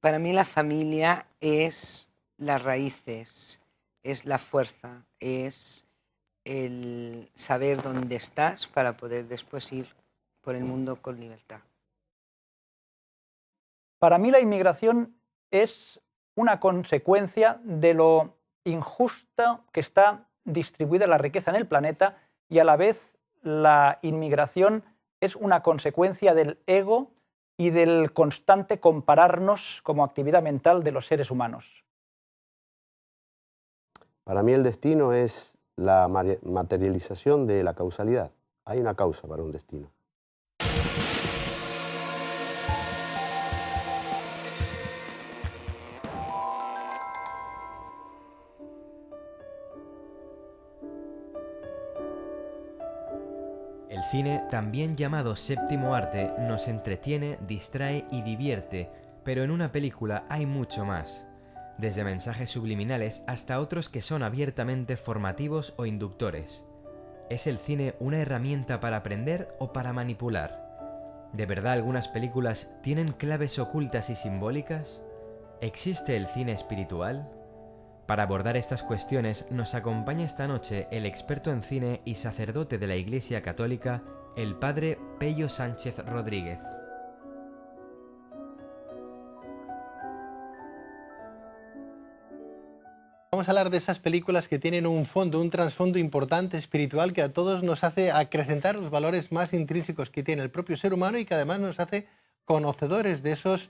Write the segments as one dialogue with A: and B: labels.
A: Para mí la familia es las raíces, es la fuerza, es el saber dónde estás para poder después ir por el mundo con libertad.
B: Para mí la inmigración es una consecuencia de lo injusta que está distribuida la riqueza en el planeta, y a la vez la inmigración es una consecuencia del ego y del constante compararnos como actividad mental de los seres humanos.
C: Para mí el destino es la materialización de la causalidad. Hay una causa para un destino.
D: El cine, también llamado séptimo arte, nos entretiene, distrae y divierte, pero en una película hay mucho más. Desde mensajes subliminales hasta otros que son abiertamente formativos o inductores. ¿Es el cine una herramienta para aprender o para manipular? ¿De verdad algunas películas tienen claves ocultas y simbólicas? ¿Existe el cine espiritual? Para abordar estas cuestiones nos acompaña esta noche el experto en cine y sacerdote de la Iglesia Católica, el padre Pello Sánchez Rodríguez.
E: Vamos a hablar de esas películas que tienen un fondo, un trasfondo importante, espiritual, que a todos nos hace acrecentar los valores más intrínsecos que tiene el propio ser humano y que además nos hace conocedores de esos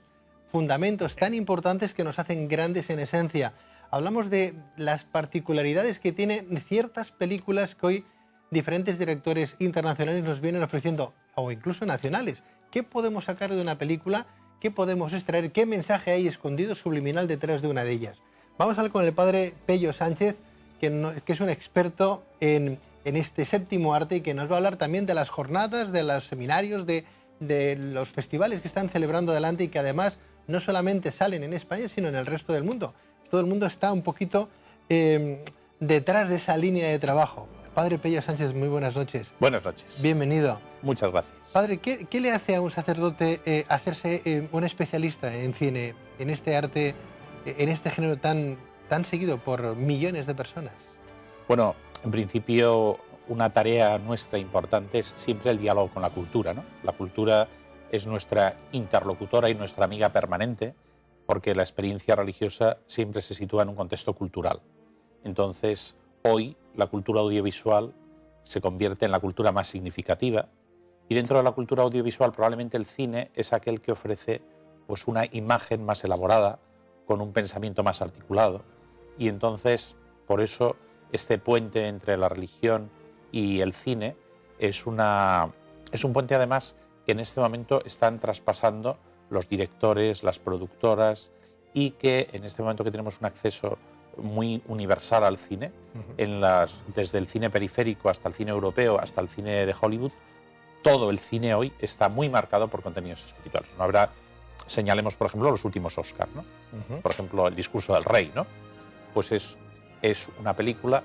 E: fundamentos tan importantes que nos hacen grandes en esencia. Hablamos de las particularidades que tienen ciertas películas que hoy diferentes directores internacionales nos vienen ofreciendo, o incluso nacionales. ¿Qué podemos sacar de una película? ¿Qué podemos extraer? ¿Qué mensaje hay escondido subliminal detrás de una de ellas? Vamos a hablar con el padre Pello Sánchez, que es un experto en este séptimo arte y que nos va a hablar también de las jornadas, de los seminarios, de los festivales que están celebrando adelante y que además no solamente salen en España, sino en el resto del mundo. Todo el mundo está un poquito detrás de esa línea de trabajo. Padre Pello Sánchez, muy buenas noches.
F: Buenas noches.
E: Bienvenido.
F: Muchas gracias.
E: Padre, ¿qué le hace a un sacerdote hacerse un especialista en cine, en este arte, en este género tan seguido por millones de personas?
F: Bueno, en principio una tarea nuestra importante es siempre el diálogo con la cultura, ¿no? La cultura es nuestra interlocutora y nuestra amiga permanente, porque la experiencia religiosa siempre se sitúa en un contexto cultural. Entonces, hoy la cultura audiovisual se convierte en la cultura más significativa, y dentro de la cultura audiovisual probablemente el cine es aquel que ofrece pues, una imagen más elaborada, con un pensamiento más articulado, y entonces por eso este puente entre la religión y el cine es un puente además que en este momento están traspasando los directores, las productoras, y que en este momento que tenemos un acceso muy universal al cine, desde el cine periférico hasta el cine europeo, hasta el cine de Hollywood, todo el cine hoy está muy marcado por contenidos espirituales. No habrá, señalemos por ejemplo los últimos Oscar, ¿no? Por ejemplo El discurso del rey, ¿no? Pues es una película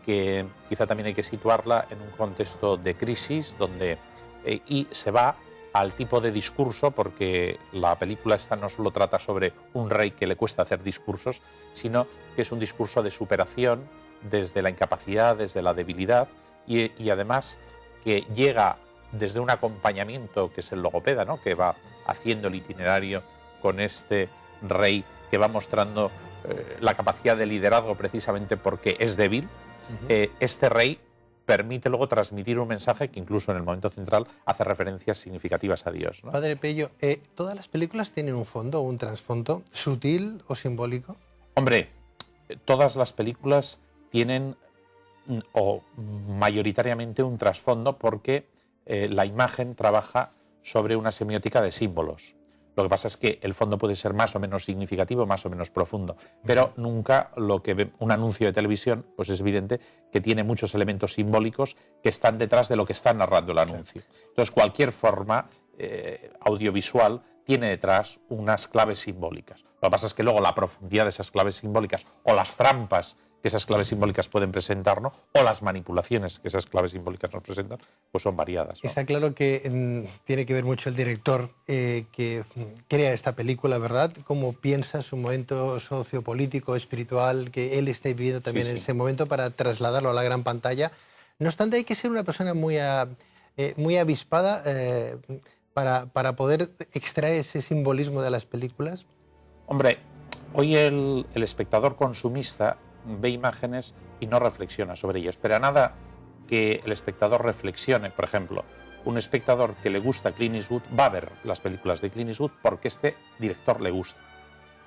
F: que quizá también hay que situarla en un contexto de crisis donde y se va al tipo de discurso, porque la película esta no solo trata sobre un rey que le cuesta hacer discursos, sino que es un discurso de superación desde la incapacidad, desde la debilidad, y además que llega desde un acompañamiento que es el logopeda, ¿no? Que va haciendo el itinerario con este rey, que va mostrando la capacidad de liderazgo precisamente porque es débil. Este rey permite luego transmitir un mensaje que incluso en el momento central hace referencias significativas a Dios, ¿no?
E: Padre Pello, ¿todas las películas tienen un fondo o un trasfondo sutil o simbólico?
F: Hombre, todas las películas tienen o mayoritariamente un trasfondo, porque la imagen trabaja sobre una semiótica de símbolos. Lo que pasa es que el fondo puede ser más o menos significativo, más o menos profundo, pero nunca lo que ve un anuncio de televisión, pues es evidente que tiene muchos elementos simbólicos que están detrás de lo que está narrando el anuncio. Entonces, cualquier forma audiovisual tiene detrás unas claves simbólicas. Lo que pasa es que luego la profundidad de esas claves simbólicas o las trampas que esas claves simbólicas pueden presentarnos o las manipulaciones que esas claves simbólicas nos presentan, pues son variadas, ¿no?
E: Está claro que tiene que ver mucho el director que crea esta película, ¿verdad? Cómo piensa su momento sociopolítico, espiritual, que él esté viviendo también en ese momento para trasladarlo a la gran pantalla. No obstante, hay que ser una persona muy avispada para poder extraer ese simbolismo de las películas.
F: Hombre, hoy el espectador consumista ve imágenes y no reflexiona sobre ellas. Pero a nada que el espectador reflexione, por ejemplo, un espectador que le gusta Clint Eastwood va a ver las películas de Clint Eastwood porque este director le gusta.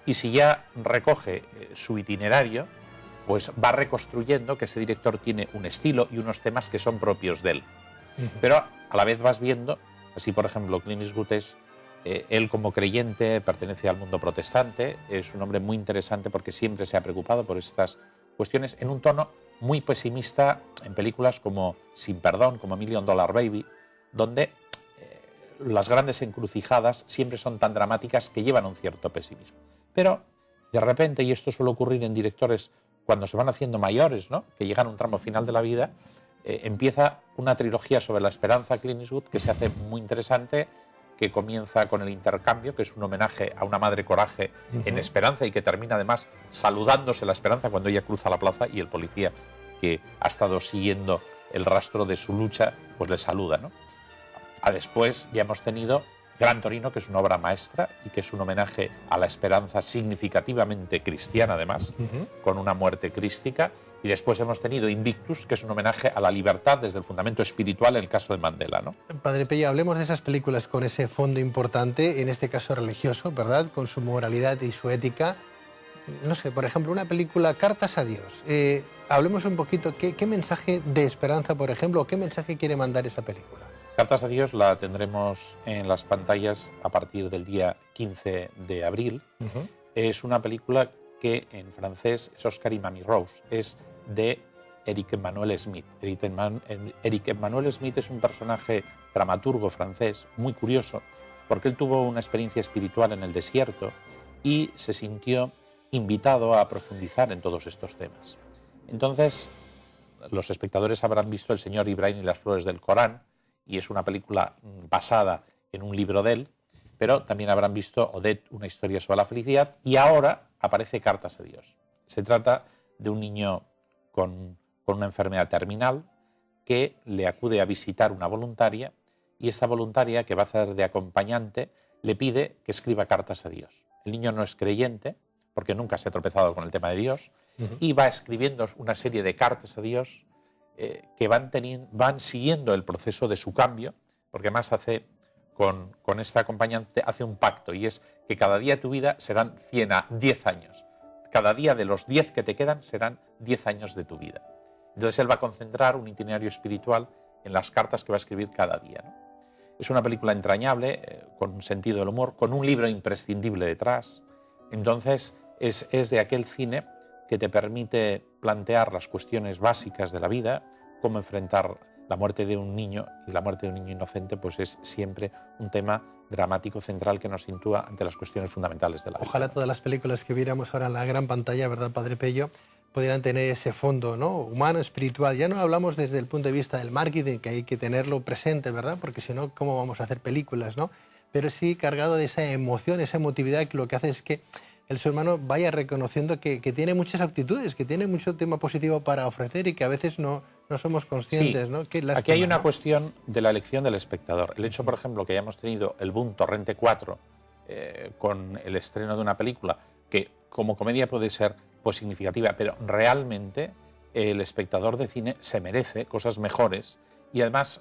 F: Y si ya recoge su itinerario, pues va reconstruyendo que ese director tiene un estilo y unos temas que son propios de él. Pero a la vez vas viendo, así por ejemplo, Clint Eastwood es... él como creyente pertenece al mundo protestante, es un hombre muy interesante porque siempre se ha preocupado por estas cuestiones en un tono muy pesimista en películas como Sin Perdón, como $1 Million Baby, donde las grandes encrucijadas siempre son tan dramáticas que llevan un cierto pesimismo. Pero de repente, y esto suele ocurrir en directores cuando se van haciendo mayores, ¿no?, que llegan a un tramo final de la vida, empieza una trilogía sobre la esperanza Clint Eastwood que se hace muy interesante, que comienza con El intercambio, que es un homenaje a una madre coraje en Esperanza y que termina además saludándose la Esperanza cuando ella cruza la plaza y el policía que ha estado siguiendo el rastro de su lucha pues le saluda, ¿no? Después ya hemos tenido Gran Torino, que es una obra maestra y que es un homenaje a la esperanza significativamente cristiana además, con una muerte crística. Y después hemos tenido Invictus, que es un homenaje a la libertad desde el fundamento espiritual en el caso de Mandela, ¿no?
E: Padre Pello, hablemos de esas películas con ese fondo importante, en este caso religioso, ¿verdad?, con su moralidad y su ética. No sé, por ejemplo, una película Cartas a Dios. Hablemos un poquito, ¿qué mensaje de esperanza, por ejemplo, o qué mensaje quiere mandar esa película?
F: Cartas a Dios la tendremos en las pantallas a partir del día 15 de abril. Es una película que en francés es Oscar y Mamie Rose. Es de Éric Emmanuel Smith. Éric Emmanuel Smith es un personaje dramaturgo francés muy curioso porque él tuvo una experiencia espiritual en el desierto y se sintió invitado a profundizar en todos estos temas. Entonces, los espectadores habrán visto El Señor Ibrahim y las flores del Corán, y es una película basada en un libro de él, pero también habrán visto Odette, una historia sobre la felicidad, y ahora aparece Cartas a Dios. Se trata de un niño con una enfermedad terminal que le acude a visitar una voluntaria, y esta voluntaria, que va a hacer de acompañante, le pide que escriba cartas a Dios. El niño no es creyente, porque nunca se ha tropezado con el tema de Dios, y va escribiendo una serie de cartas a Dios que van siguiendo el proceso de su cambio, porque además hace con esta acompañante hace un pacto, y es que cada día de tu vida serán 100 a 10 años. Cada día de los 10 que te quedan serán 10 años de tu vida. Entonces él va a concentrar un itinerario espiritual en las cartas que va a escribir cada día, ¿no? Es una película entrañable, con un sentido del humor, con un libro imprescindible detrás. Entonces es de aquel cine que te permite plantear las cuestiones básicas de la vida, cómo enfrentar la muerte de un niño, y la muerte de un niño inocente pues es siempre un tema dramático central que nos sitúa ante las cuestiones fundamentales de la vida.
E: Ojalá todas las películas que viéramos ahora en la gran pantalla, ¿verdad, Padre Pello?, pudieran tener ese fondo, ¿no?, humano, espiritual. Ya no hablamos desde el punto de vista del marketing, que hay que tenerlo presente, ¿verdad?, porque si no, ¿cómo vamos a hacer películas, no? Pero sí cargado de esa emoción, esa emotividad, que lo que hace es que el ser humano vaya reconociendo que tiene muchas aptitudes, que tiene mucho tema positivo para ofrecer y que a veces no somos conscientes,
F: sí,
E: ¿no? Qué lástima,
F: aquí hay una
E: ¿no?
F: cuestión de la elección del espectador. El hecho, por ejemplo, que hayamos tenido el boom Torrente 4 con el estreno de una película que como comedia puede ser pues significativa, pero realmente el espectador de cine se merece cosas mejores y además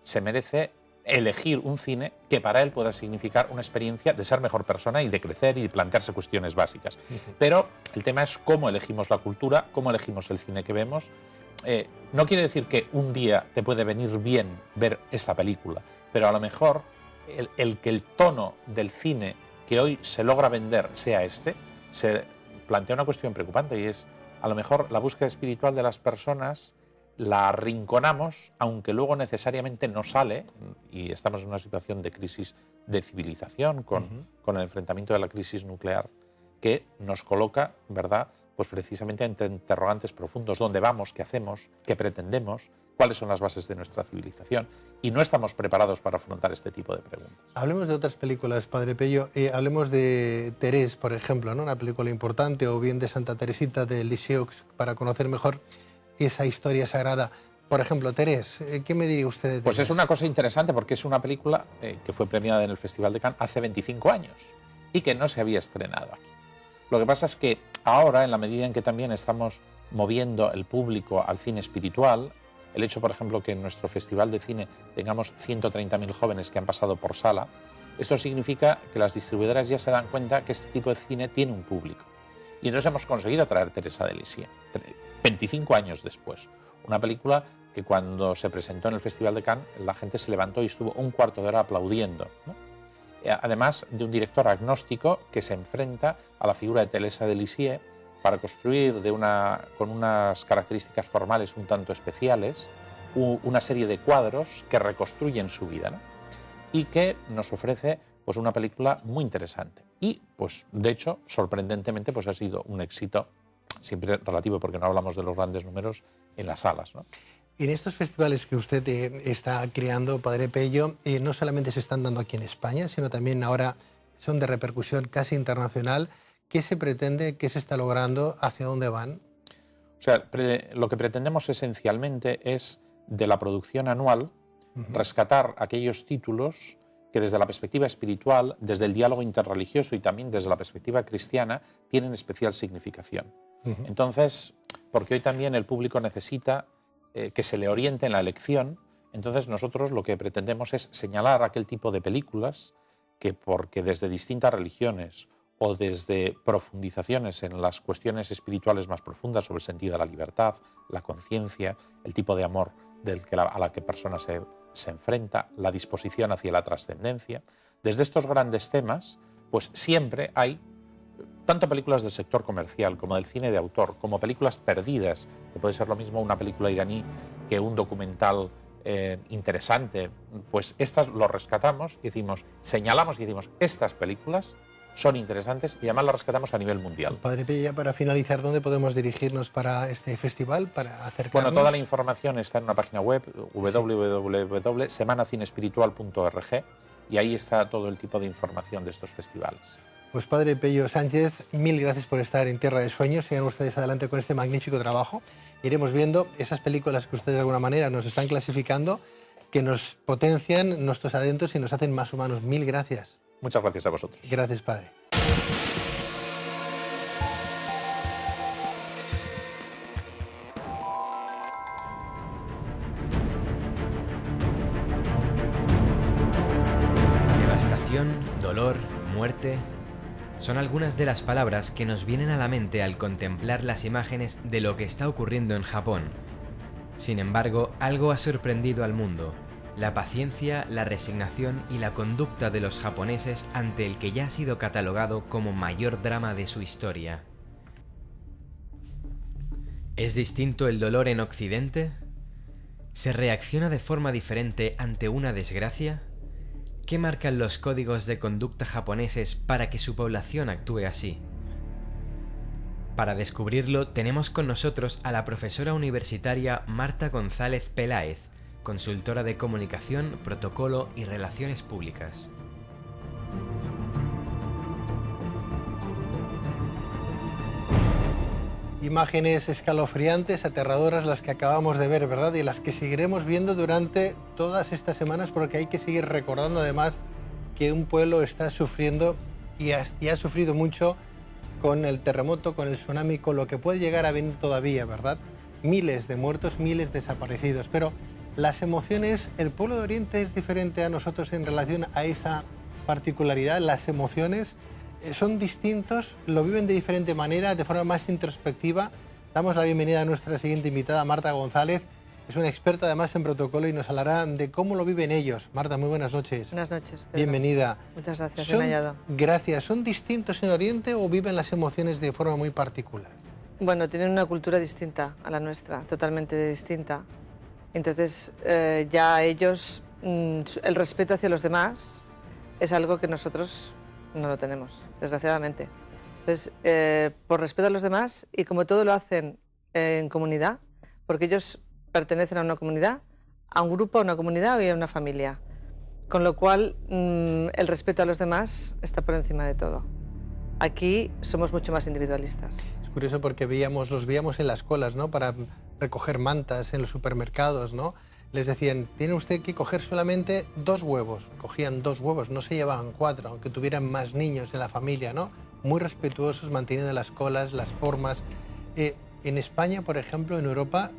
F: se merece elegir un cine que para él pueda significar una experiencia de ser mejor persona y de crecer y de plantearse cuestiones básicas. Pero el tema es cómo elegimos la cultura, cómo elegimos el cine que vemos. No quiere decir que un día te puede venir bien ver esta película, pero a lo mejor el que el tono del cine que hoy se logra vender sea este, se plantea una cuestión preocupante, y es a lo mejor la búsqueda espiritual de las personas la arrinconamos, aunque luego necesariamente no sale, y estamos en una situación de crisis de civilización con el enfrentamiento de la crisis nuclear, que nos coloca, ¿verdad?, pues precisamente ante interrogantes profundos. ¿Dónde vamos? ¿Qué hacemos? ¿Qué pretendemos? ¿Cuáles son las bases de nuestra civilización? Y no estamos preparados para afrontar este tipo de preguntas.
E: Hablemos de otras películas, Padre Pello. Hablemos de Terés, por ejemplo, ¿no? Una película importante, o bien de Santa Teresita de Lisieux, para conocer mejor esa historia sagrada. Por ejemplo, Terés, ¿qué me diría usted de Terés?
F: Pues es una cosa interesante porque es una película que fue premiada en el Festival de Cannes hace 25 años y que no se había estrenado aquí. Lo que pasa es que ahora, en la medida en que también estamos moviendo el público al cine espiritual, el hecho, por ejemplo, que en nuestro festival de cine tengamos 130.000 jóvenes que han pasado por sala, esto significa que las distribuidoras ya se dan cuenta que este tipo de cine tiene un público. Y entonces hemos conseguido traer Teresa de Lisieux, 25 años después. Una película que cuando se presentó en el Festival de Cannes, la gente se levantó y estuvo un cuarto de hora aplaudiendo, ¿no? Además de un director agnóstico que se enfrenta a la figura de Teresa de Lisieux para construir con unas características formales un tanto especiales una serie de cuadros que reconstruyen su vida, ¿no? Y que nos ofrece pues, una película muy interesante. Y, pues, de hecho, sorprendentemente, pues, ha sido un éxito, siempre relativo porque no hablamos de los grandes números, en las salas, ¿no?
E: En estos festivales que usted está creando, Padre Pello, no solamente se están dando aquí en España, sino también ahora son de repercusión casi internacional. ¿Qué se pretende? ¿Qué se está logrando? ¿Hacia dónde van?
F: O sea, lo que pretendemos esencialmente es, de la producción anual, rescatar aquellos títulos que desde la perspectiva espiritual, desde el diálogo interreligioso y también desde la perspectiva cristiana, tienen especial significación. Entonces, porque hoy también el público necesita que se le oriente en la elección, entonces nosotros lo que pretendemos es señalar aquel tipo de películas que, porque desde distintas religiones o desde profundizaciones en las cuestiones espirituales más profundas sobre el sentido de la libertad, la conciencia, el tipo de amor a la que persona se enfrenta, la disposición hacia la trascendencia, desde estos grandes temas, pues siempre hay tanto películas del sector comercial como del cine de autor, como películas perdidas, que puede ser lo mismo una película iraní que un documental interesante, pues estas lo rescatamos y decimos, señalamos y decimos, estas películas son interesantes y además las rescatamos a nivel mundial.
E: Padre Pello, ya para finalizar, ¿dónde podemos dirigirnos para este festival, para acercarnos?
F: Bueno, toda la información está en una página web, www.semanacinaespiritual.org, y ahí está todo el tipo de información de estos festivales.
E: Pues Padre Pello Sánchez, mil gracias por estar en Tierra de Sueños. Sigan ustedes adelante con este magnífico trabajo. Iremos viendo esas películas que ustedes de alguna manera nos están clasificando, que nos potencian nuestros adentros y nos hacen más humanos. Mil gracias.
F: Muchas gracias a vosotros.
E: Gracias, Padre.
D: Devastación, dolor, muerte... son algunas de las palabras que nos vienen a la mente al contemplar las imágenes de lo que está ocurriendo en Japón. Sin embargo, algo ha sorprendido al mundo: la paciencia, la resignación y la conducta de los japoneses ante el que ya ha sido catalogado como mayor drama de su historia. ¿Es distinto el dolor en Occidente? ¿Se reacciona de forma diferente ante una desgracia? ¿Qué marcan los códigos de conducta japoneses para que su población actúe así? Para descubrirlo, tenemos con nosotros a la profesora universitaria Marta González Peláez, consultora de comunicación, protocolo y relaciones públicas.
E: Imágenes escalofriantes, aterradoras las que acabamos de ver, ¿verdad? Y las que seguiremos viendo durante todas estas semanas, porque hay que seguir recordando además que un pueblo está sufriendo y ha sufrido mucho con el terremoto, con el tsunami, con lo que puede llegar a venir todavía, ¿verdad? Miles de muertos, miles desaparecidos, pero las emociones, el pueblo de Oriente es diferente a nosotros en relación a esa particularidad. Las emociones son distintos, lo viven de diferente manera, de forma más introspectiva. Damos la bienvenida a nuestra siguiente invitada, Marta González. Es una experta además en protocolo y nos hablará de cómo lo viven ellos. Marta, muy buenas noches.
G: Buenas noches, Pedro.
E: Bienvenida.
G: Muchas gracias, bien hallado.
E: Gracias. ¿Son distintos en Oriente o viven las emociones de forma muy particular?
G: Bueno, tienen una cultura distinta a la nuestra, totalmente distinta. Entonces, ya ellos, el respeto hacia los demás es algo que nosotros no lo tenemos, desgraciadamente. Entonces, por respeto a los demás y como todo lo hacen en comunidad, porque ellos pertenecen a una comunidad, a un grupo, a una comunidad y a una familia. Con lo cual, el respeto a los demás está por encima de todo. Aquí somos mucho más individualistas.
E: Es curioso porque los veíamos en las colas, ¿no? Para recoger mantas en los supermercados, ¿no? Les decían, tiene usted que coger solamente 2 huevos. Cogían 2 huevos, no se llevaban 4, aunque tuvieran más niños en la familia, ¿no? Muy respetuosos, manteniendo las colas, las formas. En España, por ejemplo, en Europa,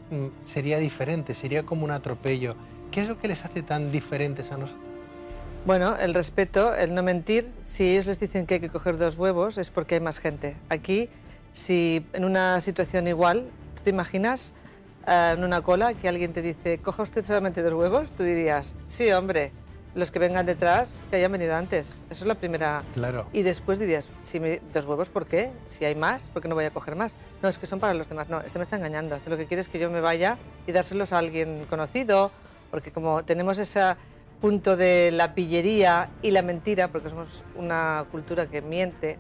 E: sería diferente, sería como un atropello. ¿Qué es lo que les hace tan diferentes a nosotros?
G: Bueno, el respeto, el no mentir. Si ellos les dicen que hay que coger 2 huevos es porque hay más gente. Aquí, si en una situación igual, ¿tú te imaginas en una cola que alguien te dice, coja usted solamente 2 huevos? Tú dirías, sí, hombre, los que vengan detrás, que hayan venido antes. Eso es la primera.
E: Claro.
G: Y después dirías, si 2 huevos, ¿por qué? Si hay más, ¿por qué no voy a coger más? No, es que son para los demás. No, este me está engañando. Este lo que quiere es que yo me vaya y dárselos a alguien conocido, porque como tenemos ese punto de la pillería y la mentira, porque somos una cultura que miente,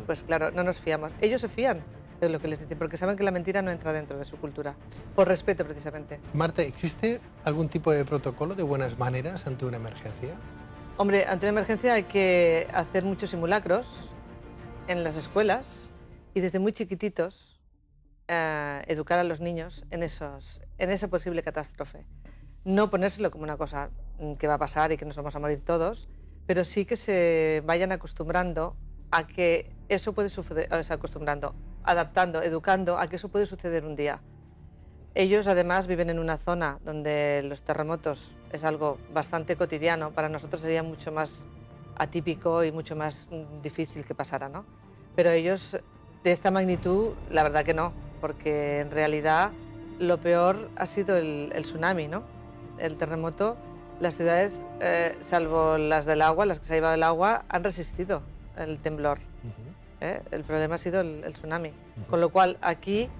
G: pues claro, no nos fiamos. Ellos se fían de lo que les dicen, porque saben que la mentira no entra dentro de su cultura, por respeto precisamente.
E: Marta, ¿existe algún tipo de protocolo de buenas maneras ante una emergencia?
G: Hombre, ante una emergencia hay que hacer muchos simulacros en las escuelas y desde muy chiquititos educar a los niños en esa posible catástrofe. No ponérselo como una cosa que va a pasar y que nos vamos a morir todos, pero sí que se vayan acostumbrando a que eso puede suceder, o sea, acostumbrando, adaptando, educando a que eso puede suceder un día. Ellos además viven en una zona donde los terremotos es algo bastante cotidiano, para nosotros sería mucho más atípico y mucho más difícil que pasara, ¿no? Pero ellos de esta magnitud, la verdad que no, porque en realidad lo peor ha sido el tsunami, ¿no? El terremoto, las ciudades, salvo las del agua, las que se ha llevado el agua, han resistido el temblor. El problema ha sido el tsunami. Con lo cual, aquí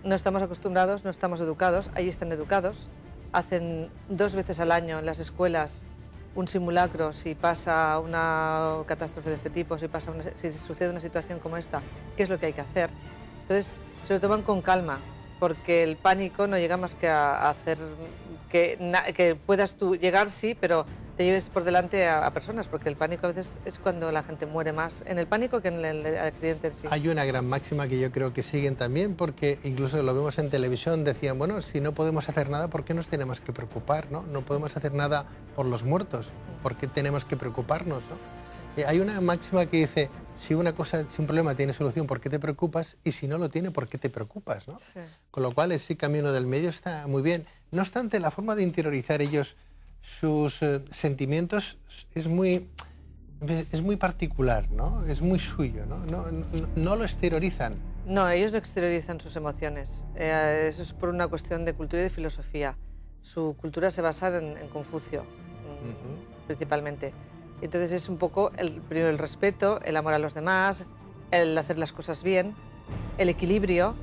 G: no estamos acostumbrados, no estamos educados, allí están educados. Hacen 2 veces al año en las escuelas un simulacro si pasa una catástrofe de este tipo, si sucede una situación como esta, qué es lo que hay que hacer. Entonces, se lo toman con calma, porque el pánico no llega más que a hacer que puedas tú llegar, sí, pero te lleves por delante a personas, porque el pánico a veces es cuando la gente muere más en el pánico que en el accidente en sí.
E: Hay una gran máxima que yo creo que siguen también, porque incluso lo vemos en televisión, decían, bueno, si no podemos hacer nada, ¿por qué nos tenemos que preocupar? No, no podemos hacer nada por los muertos, ¿por qué tenemos que preocuparnos? ¿no? Hay una máxima que dice, si un problema tiene solución, ¿por qué te preocupas? Y si no lo tiene, ¿por qué te preocupas? ¿no? Sí. Con lo cual, ese camino del medio está muy bien. No obstante, la forma de interiorizar ellos sus sentimientos es muy particular, ¿no? Es muy suyo, ¿no? No lo exteriorizan.
G: No, ellos no exteriorizan sus emociones. Eso es por una cuestión de cultura y de filosofía. Su cultura se basa en Confucio, principalmente. Entonces es un poco primero el respeto, el amor a los demás, el hacer las cosas bien, el equilibrio.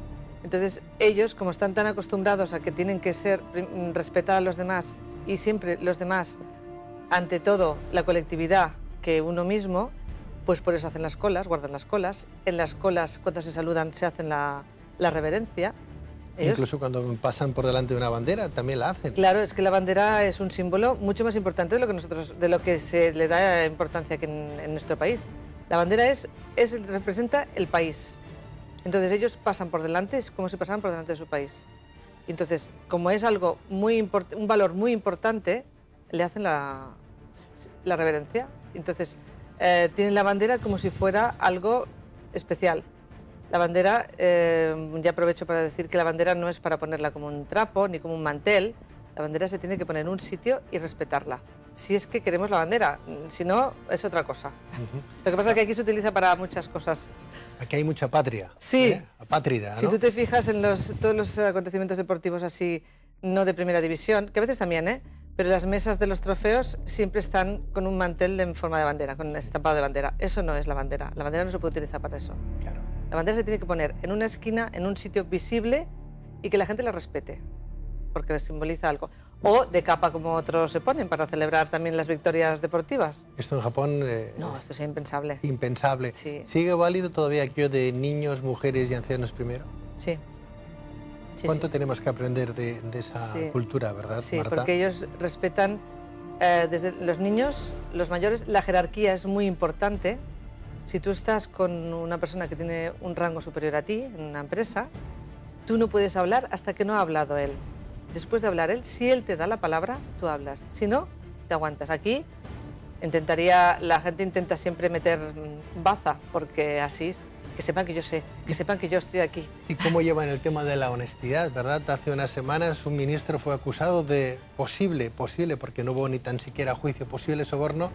G: Entonces ellos, como están tan acostumbrados a que tienen que respetar a los demás y siempre los demás, ante todo la colectividad que uno mismo, pues por eso hacen las colas, guardan las colas. En las colas, cuando se saludan, se hacen la reverencia.
E: Incluso cuando pasan por delante de una bandera, también la hacen.
G: Claro, es que la bandera es un símbolo mucho más importante de lo que se le da importancia aquí en nuestro país. La bandera representa el país. Entonces ellos pasan por delante, es como si pasaran por delante de su país. Entonces, como es algo un valor muy importante, le hacen la reverencia. Entonces, tienen la bandera como si fuera algo especial. La bandera, ya aprovecho para decir que la bandera no es para ponerla como un trapo ni como un mantel. La bandera se tiene que poner en un sitio y respetarla. Si es que queremos la bandera, si no, es otra cosa. Lo que pasa es que aquí se utiliza para muchas cosas.
E: Aquí hay mucha patria.
G: Sí.
E: Apátrida, ¿no?
G: Si tú te fijas en todos los acontecimientos deportivos así, no de primera división, que a veces también, pero las mesas de los trofeos siempre están con un mantel en forma de bandera, con estampado de bandera. Eso no es la bandera. La bandera no se puede utilizar para eso.
E: Claro.
G: La bandera se tiene que poner en una esquina, en un sitio visible y que la gente la respete, porque le simboliza algo. o de capa como otros se ponen para celebrar también las victorias deportivas.
E: Esto en Japón...
G: No, esto es impensable.
E: Impensable.
G: Sí.
E: ¿Sigue válido todavía aquello de niños, mujeres y ancianos primero?
G: Sí. Sí,
E: ¿Cuánto
G: sí.
E: tenemos que aprender de esa
G: Sí.
E: cultura, verdad,
G: Sí,
E: Marta?
G: porque ellos respetan, desde los niños, los mayores, la jerarquía es muy importante. Si tú estás con una persona que tiene un rango superior a ti en una empresa, tú no puedes hablar hasta que no ha hablado él. Después de hablar él, si él te da la palabra, tú hablas. Si no, te aguantas. Aquí la gente intenta siempre meter baza, porque así es, que sepan que yo sé, que sepan que yo estoy aquí.
E: ¿Y cómo llevan el tema de la honestidad, verdad? Hace unas semanas un ministro fue acusado de posible, porque no hubo ni tan siquiera juicio, posible soborno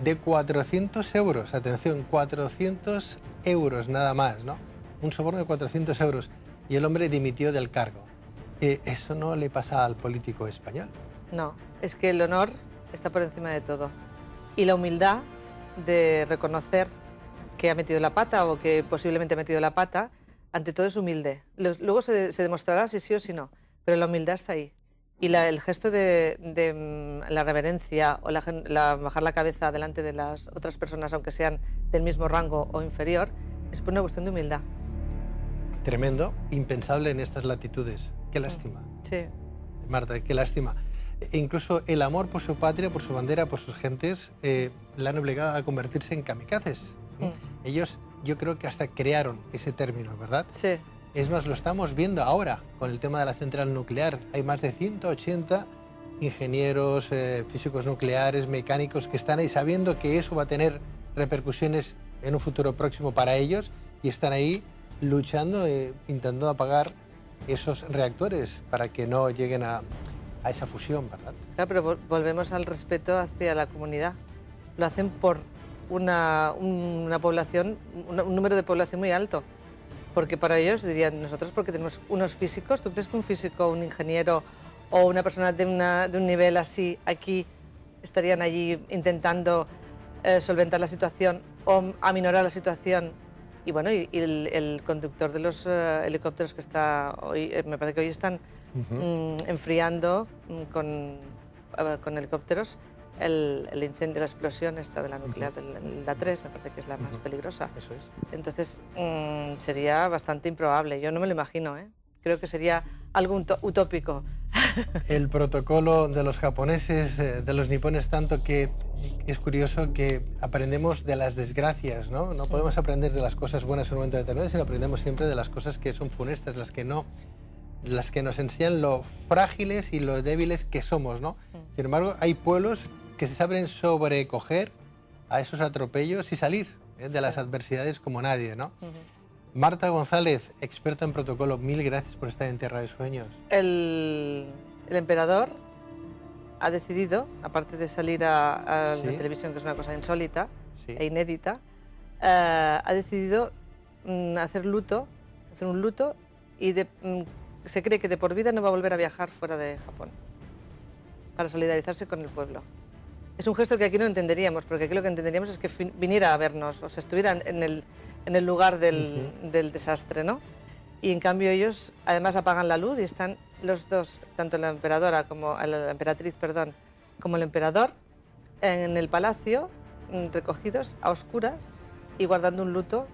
E: de 400 euros. Atención, 400 euros nada más, ¿no? Un soborno de 400 euros. Y el hombre dimitió del cargo. Eso no le pasa al político español.
G: No, es que el honor está por encima de todo. Y la humildad de reconocer que ha metido la pata o que posiblemente ha metido la pata, ante todo es humilde. Luego se demostrará si sí o si no, pero la humildad está ahí. Y el gesto de la reverencia o bajar la cabeza delante de las otras personas, aunque sean del mismo rango o inferior, es por una cuestión de humildad.
E: Tremendo, impensable en estas latitudes. Qué lástima.
G: Sí.
E: Marta, qué lástima. E incluso el amor por su patria, por su bandera, por sus gentes, la han obligado a convertirse en kamikazes. Ellos, yo creo que hasta crearon ese término, ¿verdad?
G: Sí.
E: Es más, lo estamos viendo ahora con el tema de la central nuclear. Hay más de 180 ingenieros, físicos nucleares, mecánicos que están ahí sabiendo que eso va a tener repercusiones en un futuro próximo para ellos y están ahí luchando, intentando apagar esos reactores para que no lleguen a esa fusión, ¿verdad?
G: Claro, pero volvemos al respeto hacia la comunidad. Lo hacen por una población, un número de población muy alto. Porque para ellos dirían, nosotros porque tenemos unos físicos, ¿tú crees que un físico, un ingeniero o una persona de un nivel así aquí estarían allí intentando solventar la situación o aminorar la situación? Y bueno, y el conductor de los helicópteros que está hoy, me parece que hoy están enfriando con helicópteros el incendio, la explosión esta de la nuclear, la 3, me parece que es la más peligrosa.
E: Eso es.
G: Entonces, sería bastante improbable. Yo no me lo imagino, ¿eh? Creo que sería algo utópico.
E: El protocolo de los japoneses, de los nipones, tanto que es curioso que aprendemos de las desgracias, ¿no? No podemos aprender de las cosas buenas en un momento determinado, sino aprendemos siempre de las cosas que son funestas, las que nos enseñan lo frágiles y lo débiles que somos, ¿no? Sin embargo, hay pueblos que se saben sobrecoger a esos atropellos y salir de las adversidades como nadie, ¿no? Marta González, experta en protocolo, mil gracias por estar en Tierra de Sueños.
G: El emperador ha decidido, aparte de salir a
E: Sí.
G: la televisión, que es una cosa insólita
E: Sí.
G: e inédita, ha decidido hacer un luto y se cree que de por vida no va a volver a viajar fuera de Japón para solidarizarse con el pueblo. Es un gesto que aquí no entenderíamos, porque aquí lo que entenderíamos es que viniera a vernos, o sea, estuviera en el lugar del desastre, ¿no? Y en cambio ellos además apagan la luz y están los dos, tanto la emperadora como la emperatriz, perdón, como el emperador, en el palacio, recogidos a oscuras y guardando un luto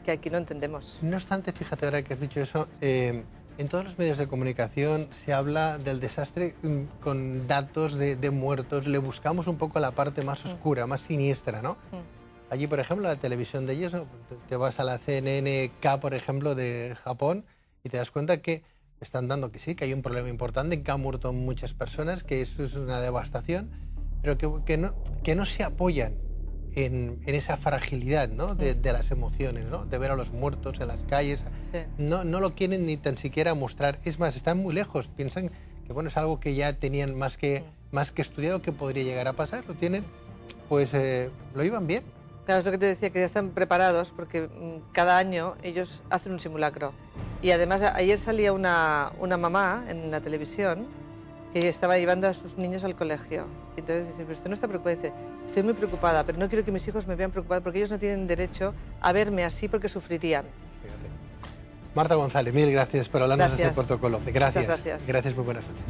G: que aquí no entendemos.
E: No obstante, fíjate ahora que has dicho eso, en todos los medios de comunicación se habla del desastre con datos de muertos, le buscamos un poco la parte más oscura, más siniestra, ¿no? Allí, por ejemplo, la televisión de ellos, te vas a la CNN-K, por ejemplo, de Japón, y te das cuenta que están dando que sí, que hay un problema importante, que han muerto muchas personas, que eso es una devastación, pero que no se apoyan en esa fragilidad, ¿no? de las emociones, ¿no? De ver a los muertos en las calles.
G: Sí.
E: No lo quieren ni tan siquiera mostrar. Es más, están muy lejos. Piensan que bueno, es algo que ya tenían más que estudiado, que podría llegar a pasar. Lo tienen, pues lo iban bien.
G: Claro, es lo que te decía, que ya están preparados porque cada año ellos hacen un simulacro. Y además ayer salía una mamá en la televisión que estaba llevando a sus niños al colegio. Y entonces dice, pero usted no está preocupada. Dice, estoy muy preocupada, pero no quiero que mis hijos me vean preocupada porque ellos no tienen derecho a verme así porque sufrirían.
E: Fíjate. Marta González, mil gracias por hablarnos de este
G: Gracias.
E: protocolo. Gracias.
G: Muchas gracias.
E: Gracias, muy buenas noches.